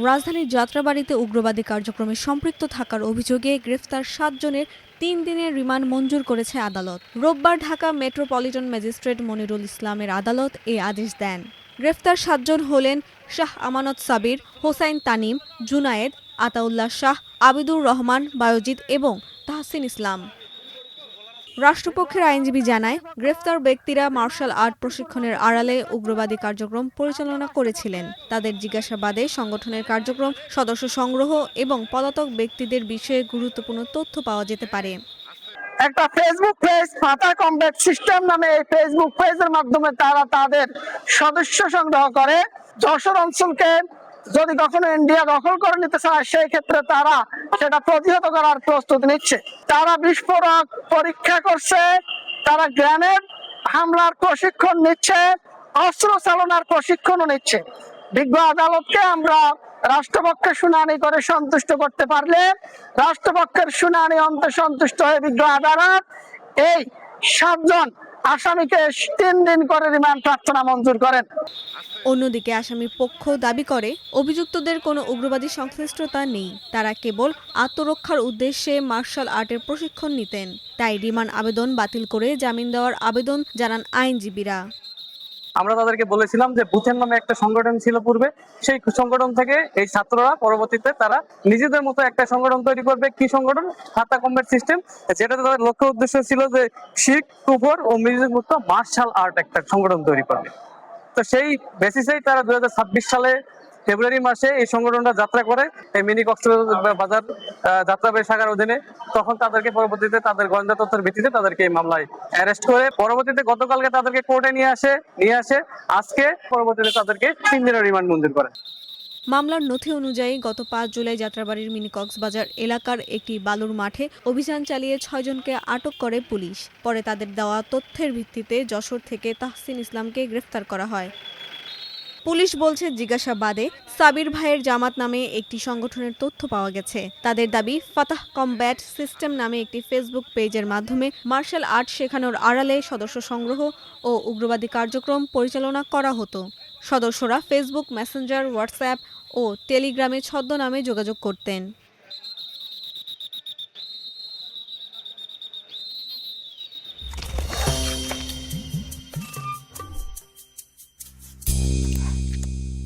রাজধানীর যাত্রাবাড়ীতে উগ্রবাদী কার্যক্রমে সম্পৃক্ত থাকার অভিযোগে গ্রেফতার ৭ জনের ৩ দিনের রিমান্ড মঞ্জুর করেছে আদালত। রোববার ঢাকা মেট্রোপলিটন ম্যাজিস্ট্রেট মনিরুল ইসলামের আদালত এ আদেশ দেন। গ্রেফতার ৭ জন হলেন শাহ আমানত সাবির, হোসাইন তানিম, জুনায়েদ, আতাউল্লাহ শাহ, আবিদুর রহমান, বায়জিদ এবং তাহসিন ইসলাম। রাষ্ট্রপক্ষের আইনজীবী জানায়, গ্রেফতার ব্যক্তিরা মার্শাল আর্ট প্রশিক্ষণের আড়ালে উগ্রবাদী কার্যক্রম পরিচালনা করেছিলেন। তাদের জিজ্ঞাসাবাদে সংগঠনের কার্যক্রম, সদস্য সংগ্রহ এবং পলাতক ব্যক্তিদের বিষয়ে গুরুত্বপূর্ণ তথ্য পাওয়া যেতে পারে। একটা ফেসবুক পেজ ফাতা কমব্যাট সিস্টেম নামে এই ফেসবুক পেজের মাধ্যমে তারা তাদের সদস্য সংগ্রহ করে। যশোর অঞ্চলকে যদি কখনো ইন্ডিয়া দখল করে নিতে চায়, সেই ক্ষেত্রে তারা সেটা প্রতিহত করার প্রস্তুতি নিচ্ছে। তারা বিস্ফোরক পরীক্ষা করছে, তারা গ্রেনেড হামলার প্রশিক্ষণ নিচ্ছে, অস্ত্র চালনার প্রশিক্ষণও নিচ্ছে। বিজ্ঞ আদালতকে আমরা রাষ্ট্রপক্ষের শুনানি করে সন্তুষ্ট করতে পারলে রাষ্ট্রপক্ষের শুনানি অন্তে সন্তুষ্ট হয়ে বিজ্ঞ আদালত এই ৭ জন আসামিকে ৩ দিন করে রিমান্ড প্রার্থনা মঞ্জুর করেন। অন্যদিকে আসামির পক্ষ দাবি করে, অভিযুক্তদের কোনো উগ্রবাদী সংশ্লিষ্টতা নেই। তারা কেবল আত্মরক্ষার উদ্দেশ্যে মার্শাল আর্টের প্রশিক্ষণ নিতেন। তাই রিমান্ড আবেদন বাতিল করে জামিন দেওয়ার আবেদন জানান আইনজীবীরা। আমরা তাদেরকে বলেছিলাম যে বুথের নামে একটা সংগঠন ছিল পূর্বে, সেই সংগঠন থেকে এই ছাত্ররা পরবর্তীতে তারা নিজেদের মতো একটা সংগঠন তৈরি করবে। কি সংগঠন? ফাতা কমব্যাট সিস্টেম, যেটাতে তাদের লক্ষ্য উদ্দেশ্য ছিল যে শিখ, কুফর ও মিউজিক মুক্ত মার্শাল আর্ট একটা সংগঠন তৈরি করবে। তো সেই বেসিসেই তারা 2026 সালে ফেব্রুয়ারি মাসে এই সংগঠনটা যাত্রা করে এই মিনি কক্সবাজার যাত্রাবাড়ী শাখার অধীনে। তখন তাদেরকে পরবর্তীতে তাদের গোয়েন্দা তথ্যের ভিত্তিতে তাদেরকে এই মামলায় অ্যারেস্ট করে পরবর্তীতে গতকালকে তাদেরকে কোর্টে নিয়ে আসে আজকে পরবর্তীতে তাদেরকে ৩ দিনের রিমান্ড মঞ্জুর করে। মামলার নথি অনুযায়ী গত ৫ জুলাই যাত্রাবাড়ীর মিনি কক্সবাজার এলাকার একটি বালুর মাঠে অভিযান চালিয়ে ৬ জনকে আটক করে পুলিশ। পরে তাদের দেওয়া তথ্যের ভিত্তিতে যশোর থেকে তাহসিন ইসলামকে গ্রেফতার করা হয়। পুলিশ বলছে, জিজ্ঞাসাবাদে সাবির ভাইয়ের জামাত নামে একটি সংগঠনের তথ্য পাওয়া গেছে। তাদের দাবি, ফাতাহ কমব্যাট সিস্টেম নামে একটি ফেসবুক পেজের মাধ্যমে মার্শাল আর্ট শেখানোর আড়ালে সদস্য সংগ্রহ ও উগ্রবাদী কার্যক্রম পরিচালনা করা হতো। সদস্যরা ফেসবুক, মেসেঞ্জার, হোয়াটসঅ্যাপ ও টেলিগ্রামে ছদ্মনামে যোগাযোগ করতেন।